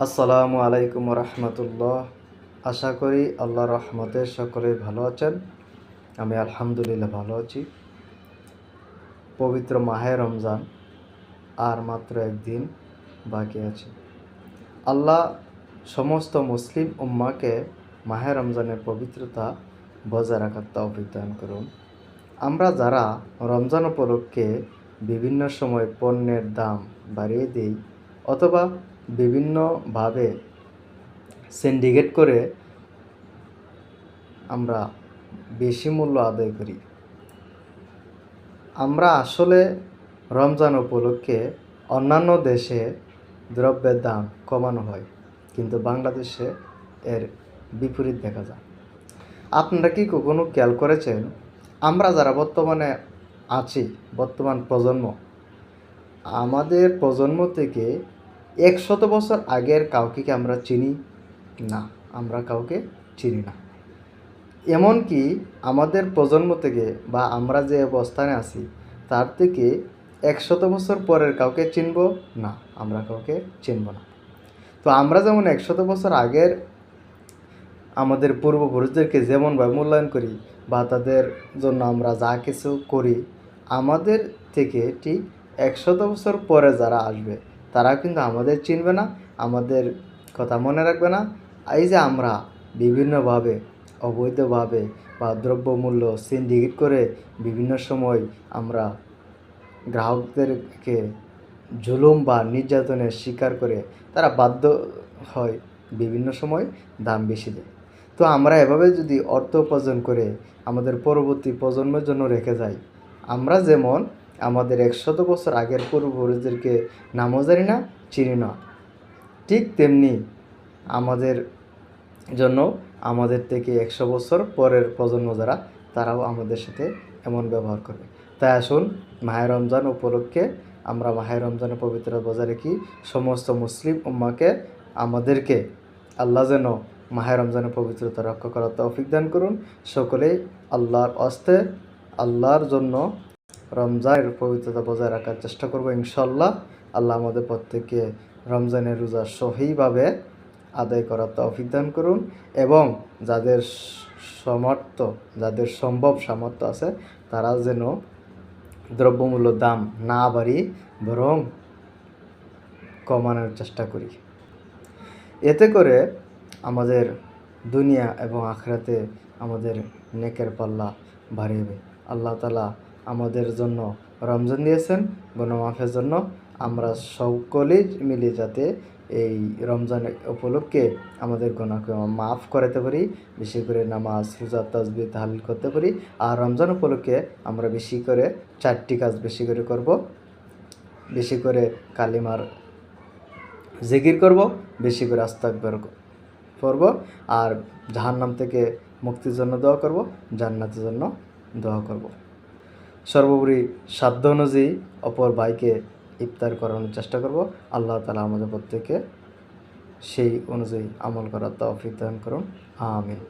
আসসালামু আলাইকুম রহমতুল্লাহ। আশা করি আল্লাহর রহমতে সকলেই ভালো আছেন। আমি আলহামদুলিল্লাহ ভালো আছি। পবিত্র মাহে রমজান আর মাত্র একদিন বাকি আছে। আল্লাহ সমস্ত মুসলিম উম্মাকে মাহে রমজানের পবিত্রতা বজায় রাখার তৌফিক দান করুন। আমরা যারা রমজান উপলক্ষে বিভিন্ন সময় পণ্যের দাম বাড়িয়ে দিই অথবা বিভিন্নভাবে সিন্ডিকেট করে আমরা বেশি মূল্য আদায় করি, আমরা আসলে রমজান উপলক্ষে অন্যান্য দেশে দ্রব্যের দাম কমানো হয়, কিন্তু বাংলাদেশে এর বিপরীত দেখা যায়। আপনারা কি কখনো খেয়াল করেছেন, আমরা যারা বর্তমানে আছি, বর্তমান প্রজন্ম, আমাদের প্রজন্ম থেকে 100 বছর আগের কাউকে কি আমরা চিনি? না, আমরা কাউকে চিনি না। এমনকি আমাদের প্রজন্ম থেকে বা আমরা যে অবস্থানে আছি তার থেকে 100 বছর পরের কাউকে চিনব না, আমরা কাউকে চিনব না। তো আমরা যেমন 100 বছর আগের আমাদের পূর্বপুরুষদেরকে যেমনভাবে মূল্যায়ন করি বা তাদের জন্য আমরা যা কিছু করি, আমাদের থেকে ঠিক 100 বছর পরে যারা আসবে তারা কিন্তু আমাদের চিনবে না, আমাদের কথা মনে রাখবে না। এই যে আমরা বিভিন্নভাবে অবৈধভাবে বা দ্রব্যমূল্য সিন্ডিকেট করে বিভিন্ন সময় আমরা গ্রাহকদেরকে জুলুম বা নির্যাতনের শিকার করে তারা বাধ্য হয় বিভিন্ন সময় দাম বেশি দেয়। তো আমরা এভাবে যদি অর্থ উপার্জন করে আমাদের পরবর্তী প্রজন্মের জন্য রেখে যাই, আমরা যেমন আমাদের 100 বছর আগের পূর্বপুরুষদেরকে নামও জানি না, চিনি না, ঠিক তেমনি আমাদের জন্য আমাদের থেকে 100 বছর পরের প্রজন্ম যারা, তারাও আমাদের সাথে এমন ব্যবহার করবে। তাই আসুন, মাহে রমজান উপলক্ষে আমরা মাহে রমজানের পবিত্রতা বজায় রেখি। সমস্ত মুসলিম উম্মাকে আমাদেরকে আল্লাহ যেন মাহে রমজানের পবিত্রতা রক্ষা করার তৌফিক দান করুন। সকলেই আল্লাহর আস্তে আল্লাহর জন্য রমজানের পবিত্রতা বজায় রাখার চেষ্টা করব ইনশাল্লাহ। আল্লাহ আমাদের প্রত্যেককে রমজানের রোজা সহিভাবে আদায় করার তৌফিক দান করুন এবং যাদের সামর্থ্য, যাদের সম্ভব সামর্থ্য আছে, তারা যেন দ্রব্যমূল্য দাম না বাড়িয়ে বরং কমানোর চেষ্টা করি। এতে করে আমাদের দুনিয়া এবং আখিরাতে আমাদের নেকের পাল্লা বাড়বে। আল্লাহ তাআলা আমাদের জন্য রমজান দিয়েছেন গুনাহ মাফের জন্য। আমরা সকলেই মিলে যাতে এই রমজান উপলক্ষে আমাদের গুনাহকে মাফ করাতে পারি, বেশি করে নামাজ, রোজা, তাসবিহ, তাহলিল করতে পারি। আর রমজান উপলক্ষে আমরা বেশি করে 4টি কাজ বেশি করে করব। বেশি করে কালিমার জিকির করব, বেশি করে আস্তাগফির পড়ব, আর জাহান্নাম থেকে মুক্তির জন্য দোয়া করব, জান্নাতের জন্য দোয়া করব। সর্বোপরি সাধ্য অনুযায়ী অপর ভাইকে ইফতার করানোর চেষ্টা করব। আল্লাহ তাআলা আমাদের প্রত্যেককে সেই অনুযায়ী আমল করার তৌফিক দান করুন। আমিন।